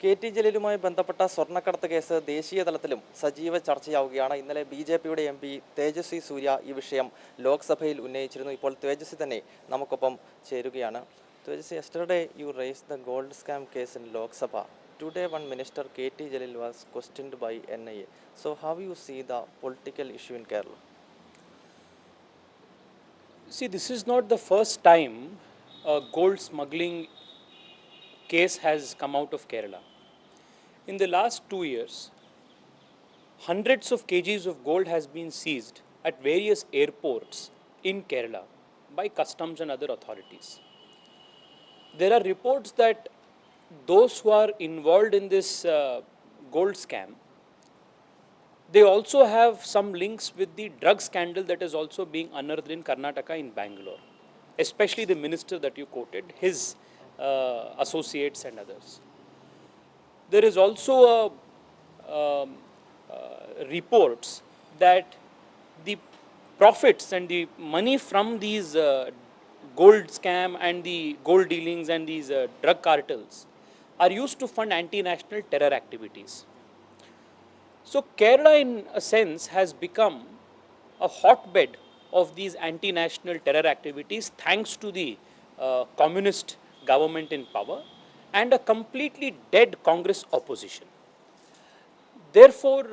KT ജലീലുമായി ബന്ധപ്പെട്ട സ്വർണ്ണക്കടത്ത് case ദേശീയ തലത്തിലും സജീവ ചർച്ചയാവുകയാണ്. ഇന്നലെ ബിജെപിയുടെ MP തേജസ്വി സൂര്യ ഈ വിഷയം ലോക്സഭയിൽ ഉന്നയിച്ചിരുന്നു. ഇപ്പോൾ തേജസ്വി തന്നെ നമുക്കൊപ്പം ചേരുകയാണ്. Tejashwi, yesterday you raised the gold scam case in Lok Sabha. Today one minister KT Jalil was questioned by NIA. So how you see the political issue in Kerala? See, this is not the first time a gold smuggling case has come out of Kerala. In the last 2 years, hundreds of kgs of gold has been seized at various airports in Kerala by customs and other authorities. There are reports that those who are involved in this gold scam, they also have some links with the drug scandal that is also being unearthed in Karnataka in Bangalore, especially the minister that you quoted, his associates and others. There is also reports that the profits and the money from these gold scam and the gold dealings and these drug cartels are used to fund anti-national terror activities. So Kerala in a sense has become a hotbed of these anti-national terror activities thanks to the communist government in power and a completely dead Congress opposition. Therefore,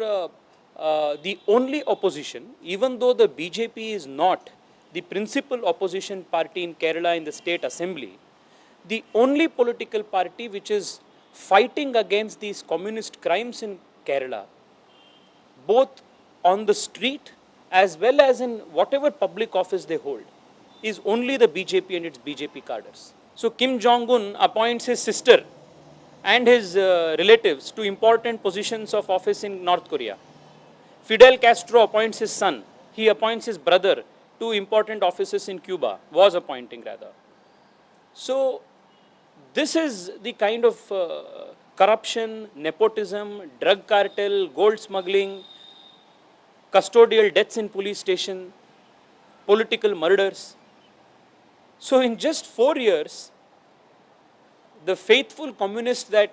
the only opposition, even though the BJP is not the principal opposition party in Kerala in the state assembly, the only political party which is fighting against these communist crimes in Kerala, both on the street as well as in whatever public office they hold, is only the BJP and its BJP cadres. So Kim Jong-un appoints his sister and his relatives to important positions of office in North Korea. Fidel Castro appoints his son. He appoints his brother to important offices in Cuba, was appointing rather. So this is the kind of corruption, nepotism, drug cartel, gold smuggling, custodial deaths in police station, political murders. So in just 4 years, the faithful communist that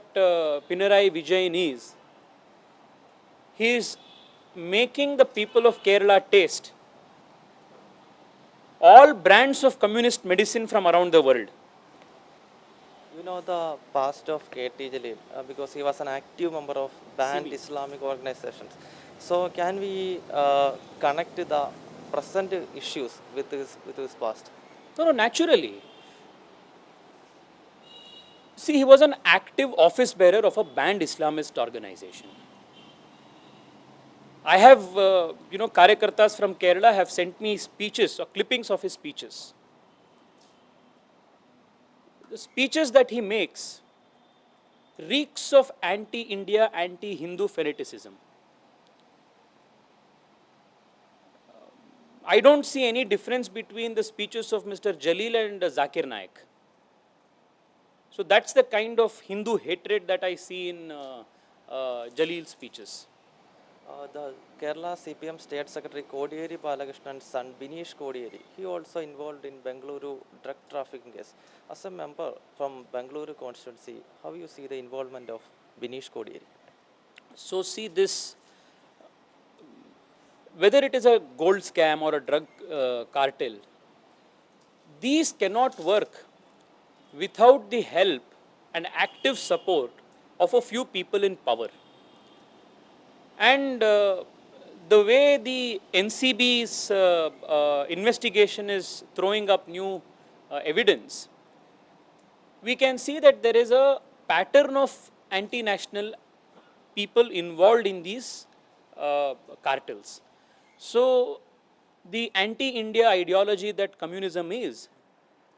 Pinarayi Vijayan is, he is making the people of Kerala taste all brands of communist medicine from around the world. You know the past of KT Jalil because he was an active member of banned Islamic organizations. So can we connect the present issues with his past? No, naturally. See, he was an active office bearer of a banned Islamist organization. I have, Karyakartas from Kerala have sent me speeches or clippings of his speeches. The speeches that he makes reeks of anti-India, anti-Hindu fanaticism. I don't see any difference between the speeches of Mr. Jalil and Zakir Naik. So that's the kind of Hindu hatred that I see in Jalil's speeches. The Kerala CPM State Secretary Kodiyeri Balakrishna's son Binish Kodiyeri, he also involved in Bengaluru drug trafficking case. As a member from Bengaluru constituency, how you see the involvement of Binish Kodiyeri? So see this, whether it is a gold scam or a drug cartel, these cannot work without the help and active support of a few people in power. And the way the NCB's investigation is throwing up new evidence, we can see that there is a pattern of anti-national people involved in these cartels. So the anti-India ideology that communism is,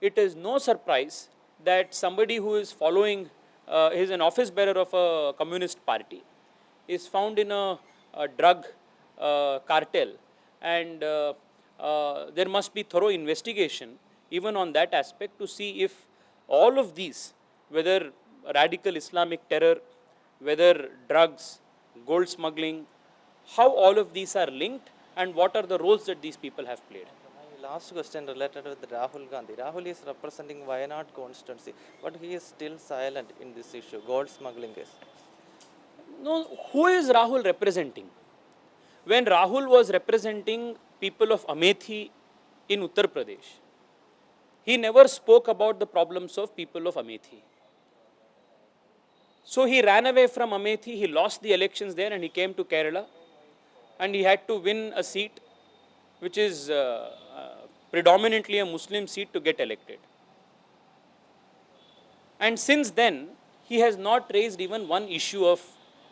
it is no surprise that somebody who is following, is an office bearer of a communist party, is found in a drug cartel, and there must be thorough investigation even on that aspect to see if all of these, whether radical Islamic terror, whether drugs, gold smuggling, how all of these are linked and what are the roles that these people have played. Last question related with Rahul Gandhi. Rahul is representing Wayanad constituency, but he is still silent in this issue, gold smuggling case. No, who is Rahul representing? When Rahul was representing people of Amethi in Uttar Pradesh, he never spoke about the problems of people of Amethi. So he ran away from Amethi, he lost the elections there and he came to Kerala and he had to win a seat which is predominantly a Muslim seat to get elected. And since then, he has not raised even one issue of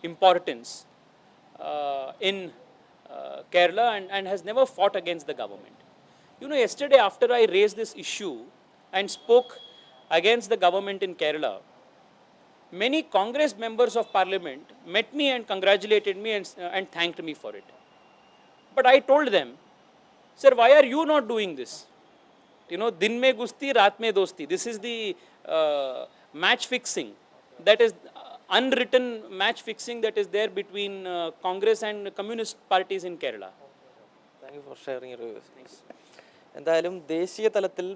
importance in Kerala and has never fought against the government. You know, yesterday after I raised this issue and spoke against the government in Kerala, many Congress members of parliament met me and congratulated me and thanked me for it. But I told them, sir, why are you not doing this? You know, din mein gusti, raat mein dosti. This is the match fixing, that is unwritten match fixing that is there between Congress and communist parties in Kerala. Thank you for sharing your views. എന്തായാലും ദേശീയ തലത്തിൽ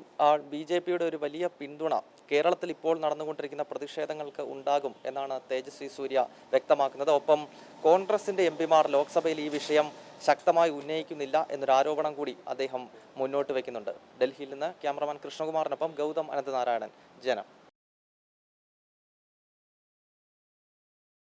B J പിയുടെ ഒരു വലിയ പിന്തുണ കേരളത്തിൽ ഇപ്പോൾ നടന്നുകൊണ്ടിരിക്കുന്ന പ്രതിഷേധങ്ങൾക്ക് ഉണ്ടാകും എന്നാണ് തേജസ്വി സൂര്യ വ്യക്തമാക്കുന്നത്. ഒപ്പം കോൺഗ്രസിൻ്റെ എം പിമാർ ലോക്സഭയിൽ ഈ വിഷയം ശക്തമായി ഉന്നയിക്കുന്നില്ല എന്നൊരു ആരോപണം കൂടി അദ്ദേഹം മുന്നോട്ട് വയ്ക്കുന്നുണ്ട്. ഡൽഹിയിൽ നിന്ന് ക്യാമറമാൻ കൃഷ്ണകുമാറിനൊപ്പം ഗൗതം അനന്തനാരായണൻ, ജനം.